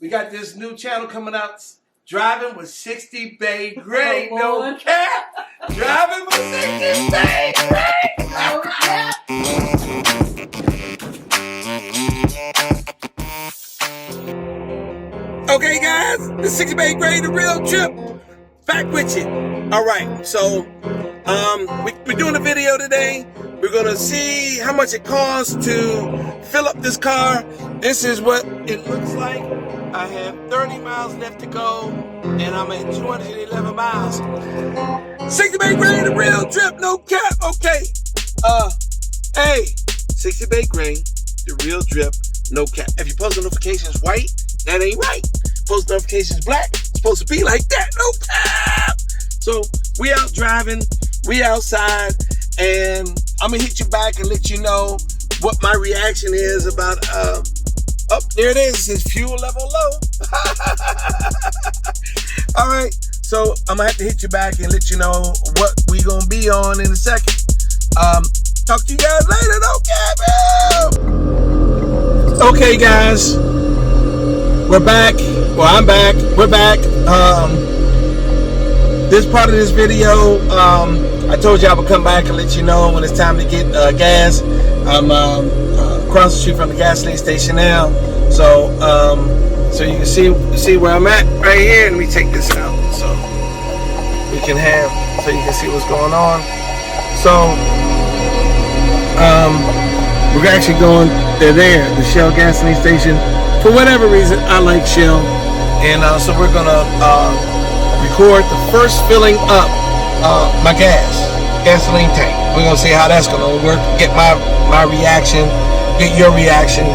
We got this new channel coming out, Driving with 60BaeGrey. No cap. Driving with 60BaeGrey. No cap. Okay, guys, the 60BaeGrey, the real trip, back with you. All right, so we're doing a video today. We're gonna see how much it costs to fill up this car. This is what it looks like. I have 30 miles left to go, and I'm at 211 miles. 60BaeGrey, the real trip, no cap. Okay, hey, 60BaeGrey, the real drip, no cap. If your post notifications white, that ain't right. Post notifications black, it's supposed to be like that, no cap. So we out driving, we outside, and I'm gonna hit you back and let you know what my reaction is about, oh, there it is, it says fuel level low. All right, so I'm gonna have to hit you back and let you know what we gonna be on in a second. Talk to you guys later, no cap. Okay, guys, we're back. Well, I'm back. We're back. This part of this video, I told you I would come back and let you know when it's time to get gas. I'm across the street from the gasoline station now, so so you can see where I'm at right here. Let me take this out so we can have, so you can see what's going on. So we're actually going, they're there, the Shell gasoline station. For whatever reason, I like Shell, and so we're gonna record the first filling up my gasoline tank. We're gonna see how that's gonna work. Get my reaction, get your reaction,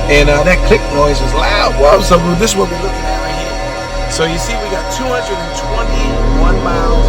and that click noise is loud. Whoa, so this is what we're looking at right here. So you see, we got 221 miles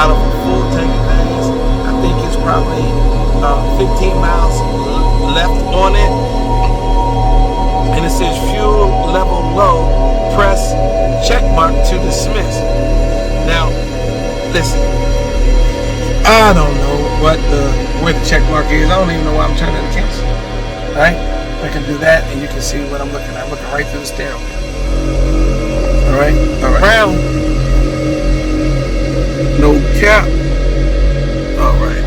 out of a full tank of gas. I think it's probably 15 miles left on it. And it says fuel level low, press check mark to dismiss. Now, listen, I don't know where the check mark is. I don't even know why I'm turning the cancel. All right, I can do that, and you can see what I'm looking at. I'm looking right through the steering wheel. All right, brown, no cap. All right,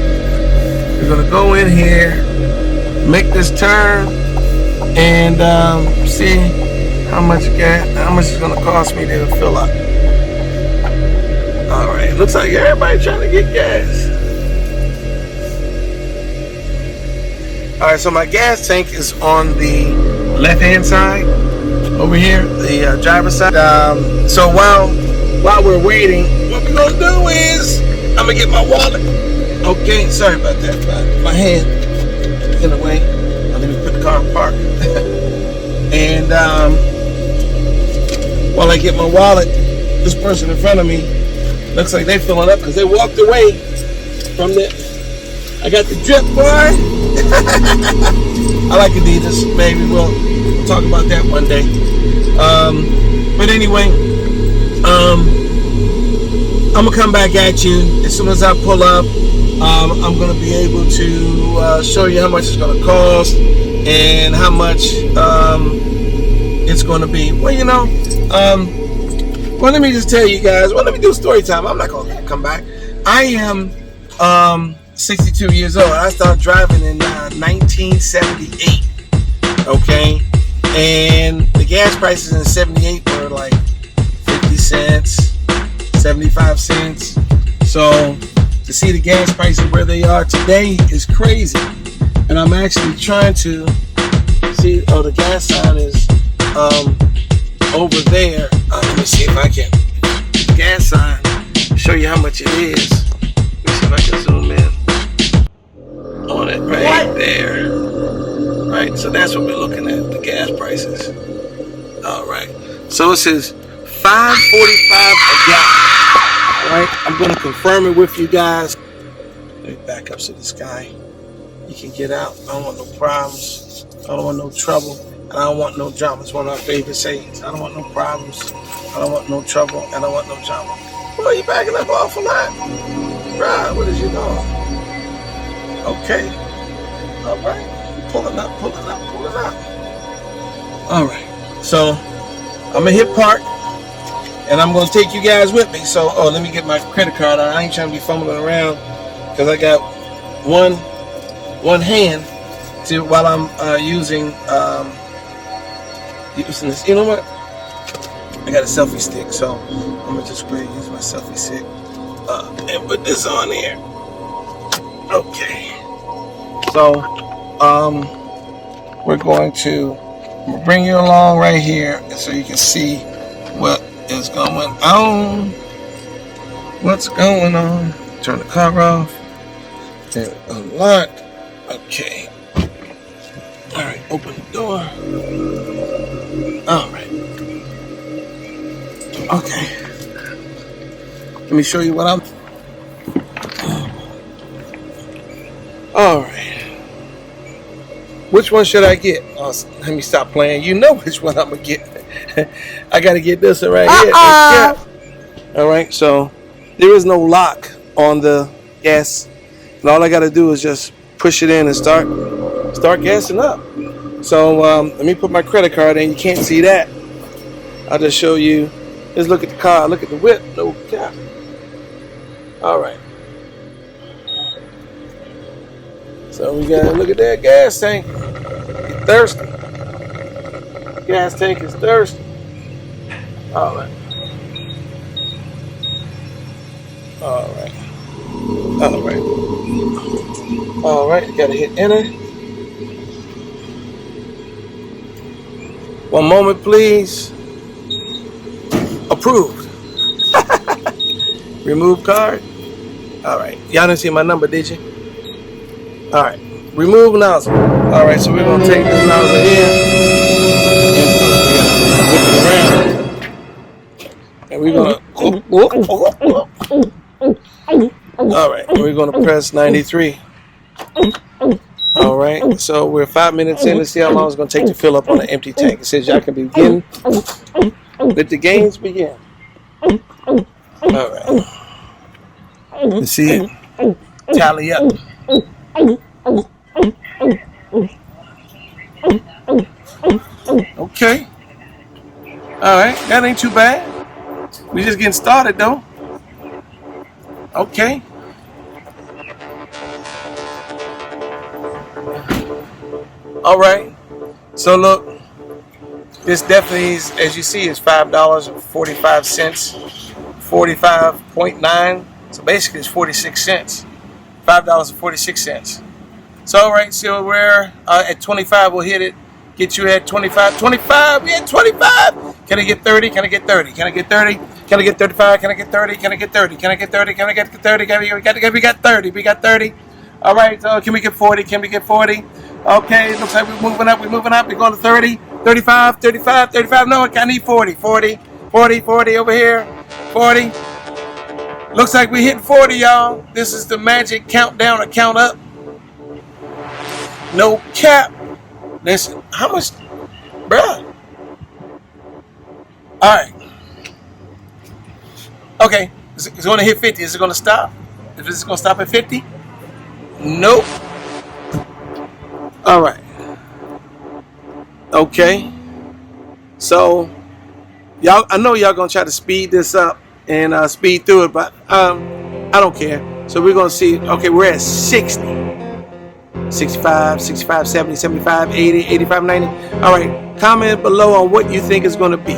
we're gonna go in here, make this turn, and see how much it's gonna cost me to fill up. All right, looks like everybody trying to get gas. All right, so my gas tank is on the left-hand side over here, the driver's side. So while we're waiting, what we're gonna do is I'm gonna get my wallet. Okay, sorry about that. My hand in the way. Let me put the car in park. And while I get my wallet, this person in front of me looks like they filling up because they walked away from the. I got the drip, boy. I like Adidas, maybe we'll talk about that one day. But anyway, I'm gonna come back at you as soon as I pull up. I'm gonna be able to show you how much it's gonna cost and how much it's gonna be. Well, you know, well, let me just tell you guys. Well, let me do story time. I'm not gonna come back. I am 62 years old. I started driving in 1978. Okay, and the gas prices in '78 were like 50 cents, 75 cents. So to see the gas prices where they are today is crazy. And I'm actually trying to see. Oh, the gas sign is over there. Let me see if I can. Gas sign. Show you how much it is. Let me see if I can zoom in on it right there. Right. So that's what we're looking at. The gas prices. All right. So it says $5.45 a gallon. All right. I'm going to confirm it with you guys. Let me back up so this guy, you can get out. I don't want no problems. I don't want no trouble. And I don't want no drama. It's one of my favorite sayings. I don't want no problems. I don't want no trouble. And I don't want no drama. Boy, you backing up awful lot. Right, what is you doing? Okay. All right. Pulling up. All right. So I'm gonna hit park, and I'm gonna take you guys with me. So, oh, let me get my credit card out. I ain't trying to be fumbling around because I got one hand to while I'm using this. You know what? I got a selfie stick, so I'm gonna just go ahead and use my selfie stick and put this on here. Okay. So, we're going to bring you along right here so you can see what is going on. What's going on? Turn the car off. And unlock. Okay. All right. Open the door. All right. Okay. Let me show you what I'm. All right. Which one should I get? Oh, let me stop playing. You know which one I'm gonna get. I gotta get this one right here. Yeah. All right. So there is no lock on the gas, and all I gotta do is just push it in and start gassing up. So let me put my credit card in. You can't see that. I'll just show you. Let's look at the car. Look at the whip. No cap. All right. So we gotta look at that gas tank. It's thirsty. Gas tank is thirsty. All right. All right. All right. All right. Gotta hit enter. One moment, please. Approved. Remove card. All right. Y'all didn't see my number, did you? All right. Remove nozzle. All right. So we're gonna take this nozzle here and we're gonna whip it around. And we're gonna. All right. We're gonna press 93. All right. So we're 5 minutes in. Let's see how long it's gonna take to fill up on an empty tank. It says y'all can begin. Let the games begin. All right. Let's see it. Tally up. Okay. All right. That ain't too bad. We just getting started though. Okay. All right. So look. This definitely is, as you see, is $5.45, 45.9. So basically, it's 46 cents. $5.46. So all right, so we're at 25. We'll hit it. Get you at 25. 25. We at 25. Can I get 30? Can I get 30? Can I get 30? Can I get 35? Can I get 30? Can I get 30? Can I get 30? Can I get 30? We got 30. We got 30. All right. So can we get 40? Can we get 40? Okay. Looks like we're moving up. We're moving up. We're going to 30. 35, 35, 35. No, I need 40. 40, 40, 40 over here. 40. Looks like we're hitting 40, y'all. This is the magic countdown or count up. No cap. Listen, how much, bruh? All right. Okay, it's going to hit 50. Is it going to stop? Is this going to stop at 50? Nope. All right. Okay. So, y'all, I know y'all going to try to speed this up and speed through it, but I don't care. So we're going to see. Okay, we're at 60. 65, 65, 70, 75, 80, 85, 90. All right. Comment below on what you think it's going to be.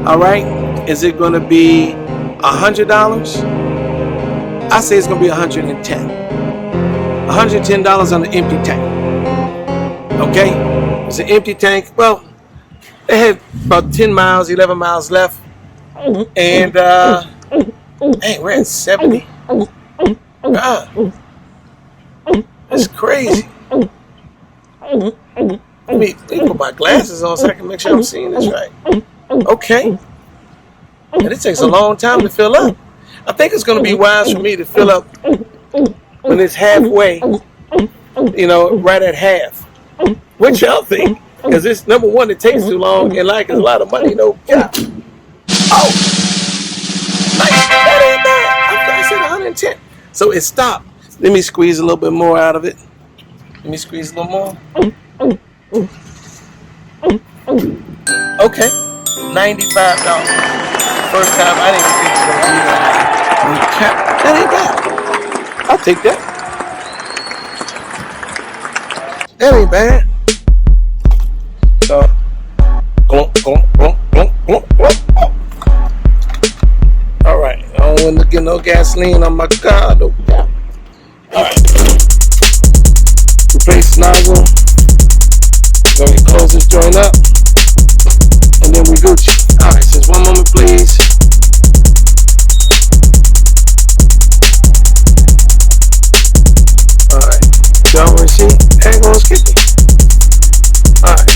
All right. Is it going to be $100? I say it's going to be $110. $110 on the empty tank. Okay. It's an empty tank. Well, they had about 10 miles, 11 miles left. And, hey, we're at 70. God. That's crazy. Let me put my glasses on so I can make sure I'm seeing this right. Okay. And it takes a long time to fill up. I think it's going to be wise for me to fill up when it's halfway, you know, right at half. What y'all think? Because it's number one, it takes too long, and like it's a lot of money, no cap. Oh, nice. That ain't bad. I said 110. So it stopped. Let me squeeze a little bit more out of it. Let me squeeze a little more. Okay. $95. First time I didn't think it was gonna be that. Okay, that ain't bad. I'll take that. That ain't bad. So, all right. I don't want to get no gasoline on my car. No. All right. Replace nozzle. Go ahead, close this joint up, and then we Gucci. All right. Just one moment, please. All right. Y'all want to see? Ain't gonna skip me. All right.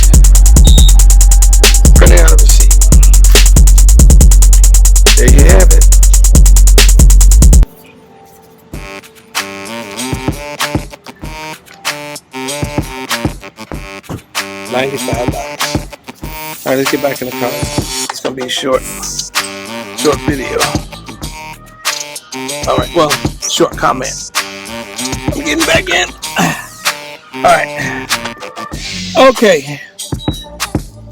Print out a receipt. There you have it. $95. All right, let's get back in the car. It's gonna be a short video. All right, well, short comment. I'm getting back in. All right. Okay.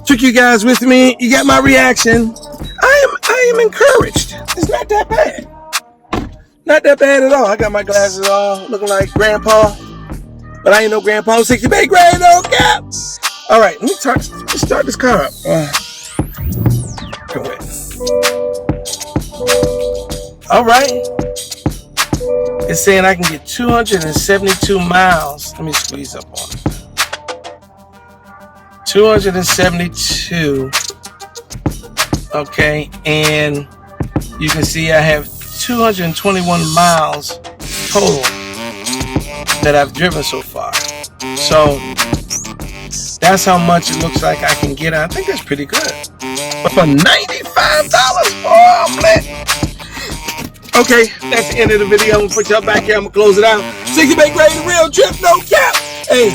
Took you guys with me. You got my reaction. I am encouraged. It's not that bad. Not that bad at all. I got my glasses on, looking like Grandpa. But I ain't no Grandpa. 60BaeGrey, no cap. All right, let me start this car up. Go ahead. All right. It's saying I can get 272 miles. Let me squeeze up on it. 272. Okay, and you can see I have 221 miles total that I've driven so far. So that's how much it looks like I can get. I think that's pretty good. But for $95, oh man. Okay, that's the end of the video. I'm gonna put y'all back here. I'm gonna close it out. 60BaeGrey, the real drip, no cap. Hey,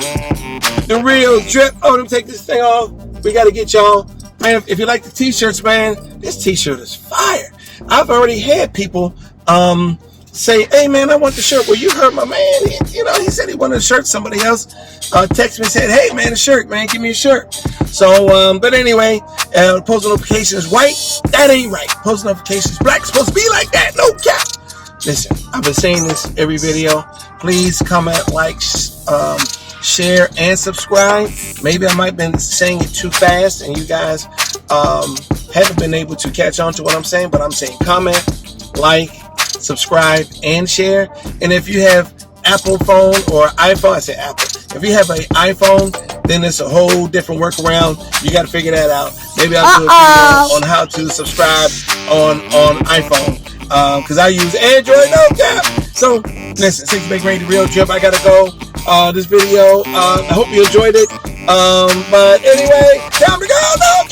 the real drip. Oh, let me take this thing off. We gotta get y'all. Man, if you like the t-shirts, man, this t-shirt is fire. I've already had people say, hey man, I want the shirt. Well, you heard my man. He said he wanted a shirt. Somebody else texted me and said, hey man, a shirt, man, give me a shirt. So, but anyway, post notification is white. That ain't right. Post notifications black. Supposed to be like that. No cap. Listen, I've been saying this every video. Please comment, like, share, and subscribe. Maybe I might have been saying it too fast and you guys haven't been able to catch on to what I'm saying, but I'm saying comment, like, subscribe, and share. And if you have Apple phone or iPhone, I say Apple. If you have an iPhone, then it's a whole different workaround. You got to figure that out. Maybe I'll do a video on how to subscribe on iPhone because I use Android. No cap. So listen, 60BaeGrey, the real drip. I gotta go. This video. I hope you enjoyed it. But anyway, time to go. No